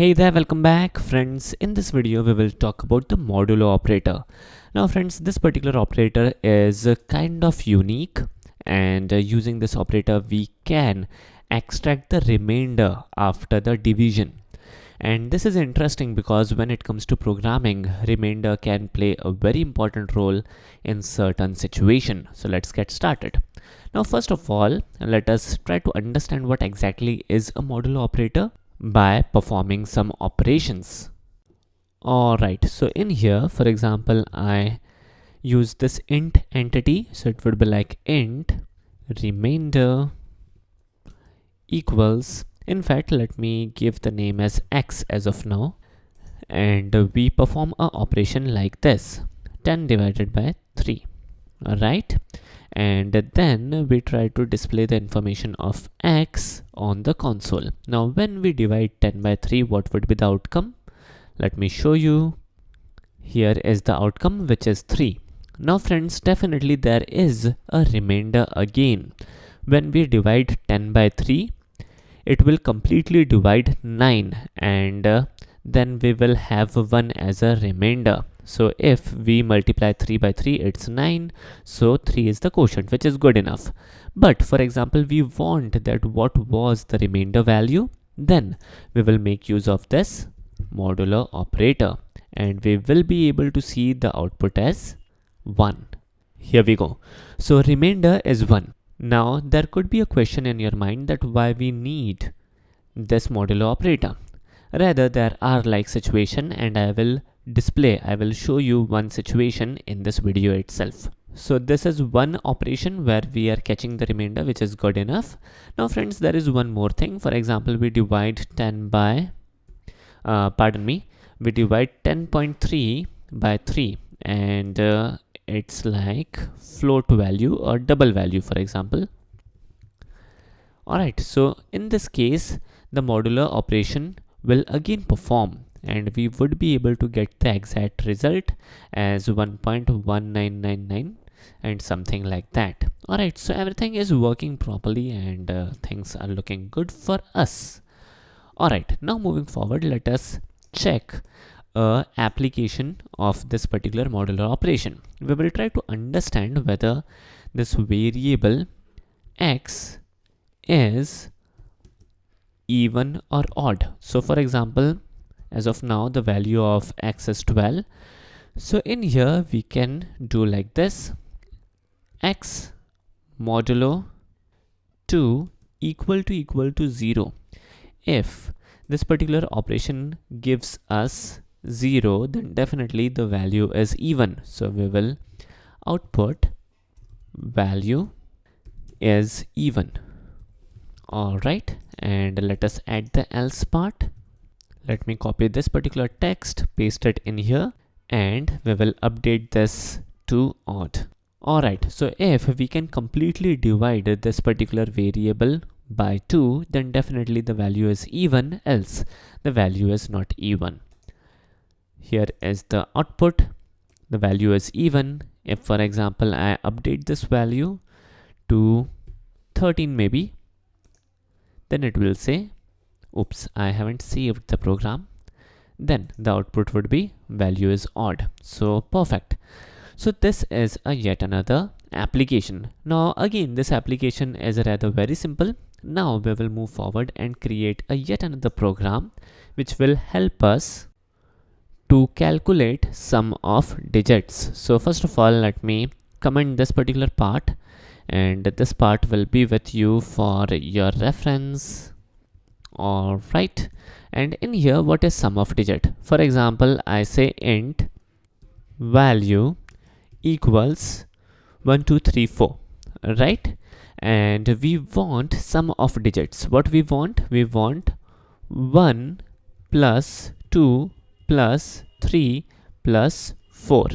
Hey there, welcome back friends. In this video we will talk about the modulo operator. Now friends, this particular operator is kind of unique, and using this operator we can extract the remainder after the division. And this is interesting because when it comes to programming, remainder can play a very important role in certain situation. So let's get started. Now first of all, let us try to understand what exactly is a modulo operator by performing some operations. Alright, so in here, for example, I use this int entity, so it would be like int remainder equals, in fact let me give the name as x as of now, and we perform a operation like this, 10 divided by 3. Alright, and then we try to display the information of x on the console. Now when we divide 10 by 3, what would be the outcome? Let me show you. Here is the outcome, which is 3. Now friends, definitely there is a remainder again. When we divide 10 by 3, it will completely divide 9, and then we will have 1 as a remainder. So if we multiply 3 by 3, it's 9. So 3 is the quotient, which is good enough. But for example, we want that what was the remainder value, then we will make use of this modulo operator, and we will be able to see the output as 1. Here we go. So remainder is 1. Now there could be a question in your mind that why we need this modulo operator. Rather, there are like situation, and I will show you one situation in this video itself. So this is one operation where we are catching the remainder, which is good enough. Now friends, there is one more thing. For example, we divide 10 by we divide 10.3 by 3, and it's like float value or double value, for example. Alright, so in this case the modular operation will again perform, and we would be able to get the exact result as 1.1999 and something like that. Alright, so everything is working properly, and things are looking good for us. Alright, now moving forward, let us check a application of this particular modular operation. We will try to understand whether this variable x is even or odd. So for example, as of now the value of x is 12. So in here we can do like this: x modulo 2 equal to 0. If this particular operation gives us 0, then definitely the value is even. So we will output value is even. Alright, and let us add the else part. Let me copy this particular text, paste it in here, and we will update this to odd. Alright, so if we can completely divide this particular variable by 2, then definitely the value is even, else the value is not even. Here is the output. The value is even. If for example I update this value to 13 maybe, then it will say, oops, I haven't saved the program. Then the output would be value is odd. So perfect. So this is a yet another application. Now again, this application is rather very simple. Now we will move forward and create a yet another program which will help us to calculate sum of digits. So first of all, let me comment this particular part, and this part will be with you for your reference. Alright, and in here, what is sum of digit? For example, I say int value equals 1 2 3 4, right? And we want sum of digits. What we want? We want 1 plus 2 plus 3 plus 4.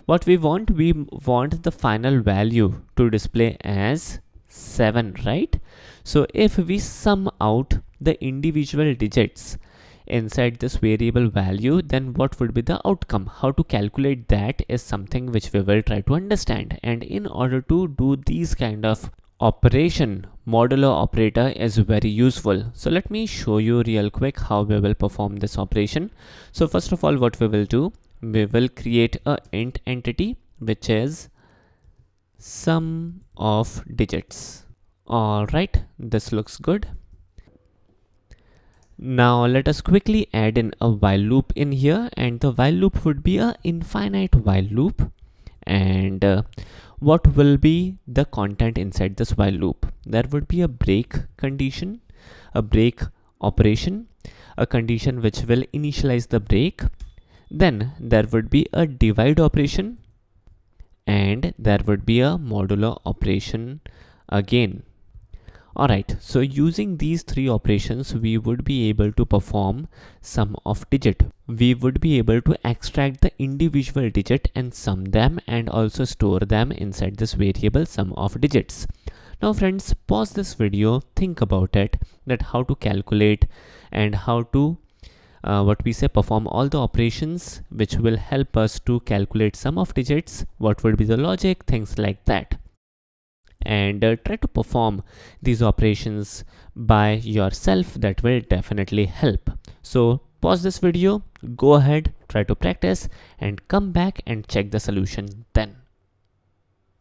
What we want? We want the final value to display as 7, right? So if we sum out the individual digits inside this variable value, then what would be the outcome? How to calculate that is something which we will try to understand. And in order to do these kind of operation modulo operator is very useful. So let me show you real quick how we will perform this operation. So first of all, what we will do, we will create a int entity which is sum of digits. All right, this looks good. Now let us quickly add in a while loop in here, and the while loop would be a infinite while loop. And what will be the content inside this while loop? There would be a break condition, a break operation, a condition which will initialize the break. Then there would be a divide operation, and there would be a modulo operation again. Alright, so using these three operations, we would be able to perform sum of digit. We would be able to extract the individual digit and sum them, and also store them inside this variable sum of digits. Now friends, pause this video, think about it, that how to calculate and how to perform all the operations which will help us to calculate sum of digits, what would be the logic, things like that. And try to perform these operations by yourself. That will definitely help. So pause this video, go ahead, try to practice, and come back and check the solution then.